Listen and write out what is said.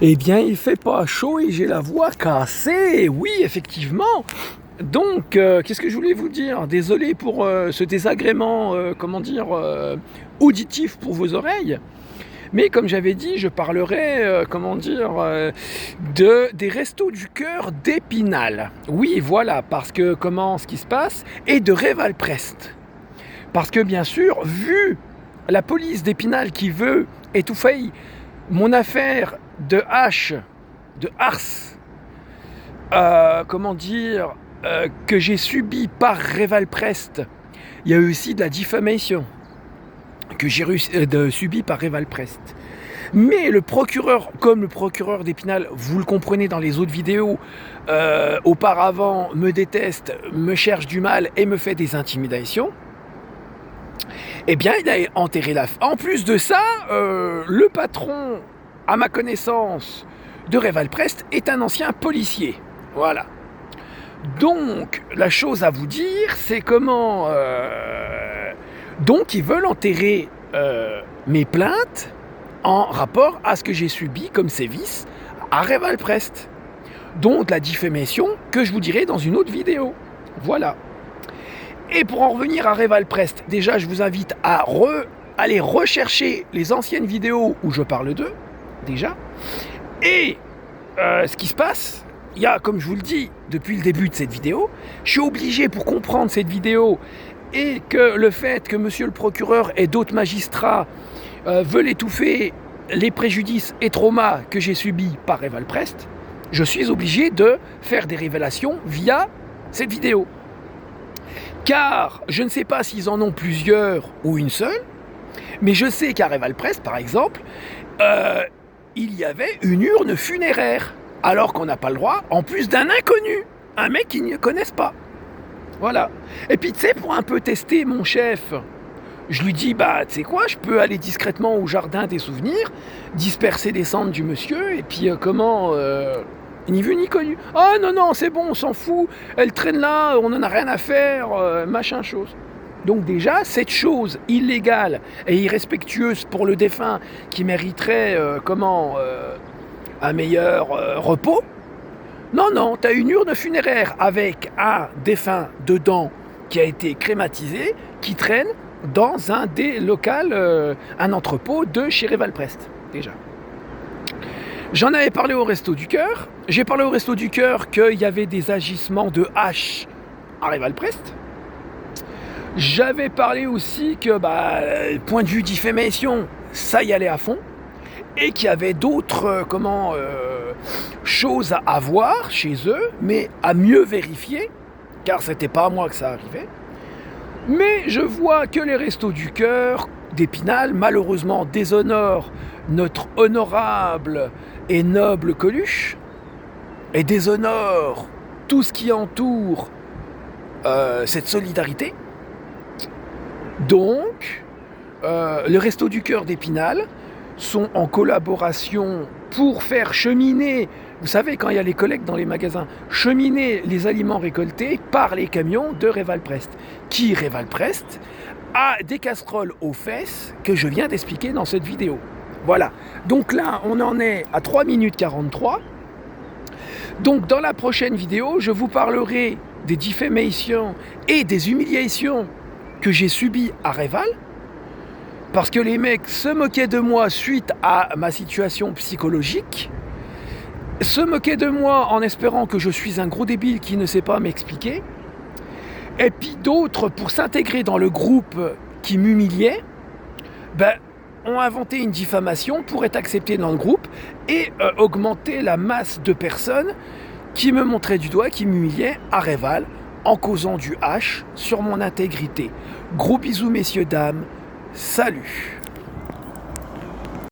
Eh bien, il fait pas chaud et j'ai la voix cassée. Oui, effectivement. Donc, qu'est-ce que je voulais vous dire? Désolé pour ce désagrément, auditif pour vos oreilles. Mais comme j'avais dit, je parlerai, des Restos du Cœur d'Épinal. Oui, voilà, parce que ce qui se passe, et de Révalprest. Parce que bien sûr, vu la police d'Épinal qui veut étouffer mon affaire de Ars, que j'ai subi par Révalprest. Il y a eu aussi de la diffamation que j'ai subi par Révalprest. Mais le procureur d'Épinal, vous le comprenez dans les autres vidéos, auparavant me déteste, me cherche du mal et me fait des intimidations. Eh bien, il a enterré En plus de ça, le patron, à ma connaissance, de Révalprest est un ancien policier. Voilà. Donc, la chose à vous dire, c'est comment... Donc, ils veulent enterrer mes plaintes en rapport à ce que j'ai subi comme sévice à Révalprest. Donc, la diffamation que je vous dirai dans une autre vidéo. Voilà. Et pour en revenir à Révalprest, déjà, je vous invite à aller rechercher les anciennes vidéos où je parle d'eux, déjà. Et ce qui se passe, il y a, comme je vous le dis, depuis le début de cette vidéo, je suis obligé, pour comprendre cette vidéo, et que le fait que monsieur le procureur et d'autres magistrats veulent étouffer les préjudices et traumas que j'ai subis par Révalprest, je suis obligé de faire des révélations via cette vidéo. Car je ne sais pas s'ils en ont plusieurs ou une seule, mais je sais qu'à Révalprest, par exemple, il y avait une urne funéraire, alors qu'on n'a pas le droit, en plus d'un inconnu, un mec qu'ils ne connaissent pas. Voilà. Et puis, tu sais, pour un peu tester mon chef, je lui dis, tu sais quoi, je peux aller discrètement au jardin des souvenirs, disperser des cendres du monsieur, et puis ni vu ni connu. Ah non, c'est bon, on s'en fout, elle traîne là, on n'en a rien à faire, machin chose. Donc déjà, cette chose illégale et irrespectueuse pour le défunt qui mériterait un meilleur repos. Non, t'as une urne funéraire avec un défunt dedans qui a été crématisé, qui traîne dans un des locaux, un entrepôt de chez Révalprest, déjà. J'en avais parlé au Resto du Cœur. J'ai parlé au Resto du Cœur qu'il y avait des agissements de hache à Révalprest. J'avais parlé aussi que, point de vue diffamation, ça y allait à fond. Et qu'il y avait d'autres choses à voir chez eux, mais à mieux vérifier, car c'était pas à moi que ça arrivait. Mais je vois que les Restos du Cœur d'Épinal, malheureusement, déshonorent notre honorable et noble Coluche, et déshonorent tout ce qui entoure cette solidarité. Donc, les Restos du Cœur d'Épinal sont en collaboration pour faire cheminer, vous savez, quand il y a les collectes dans les magasins, cheminer les aliments récoltés par les camions de Révalprest. Qui, Révalprest, a des casseroles aux fesses que je viens d'expliquer dans cette vidéo. Voilà. Donc là, on en est à 3 minutes 43. Donc dans la prochaine vidéo, je vous parlerai des diffamations et des humiliations que j'ai subies à Réval. Parce que les mecs se moquaient de moi suite à ma situation psychologique, se moquaient de moi en espérant que je suis un gros débile qui ne sait pas m'expliquer, et puis d'autres, pour s'intégrer dans le groupe qui m'humiliait, ont inventé une diffamation pour être acceptés dans le groupe et augmenter la masse de personnes qui me montraient du doigt, qui m'humiliaient à Réval en causant du H sur mon intégrité. Gros bisous messieurs, dames. Salut!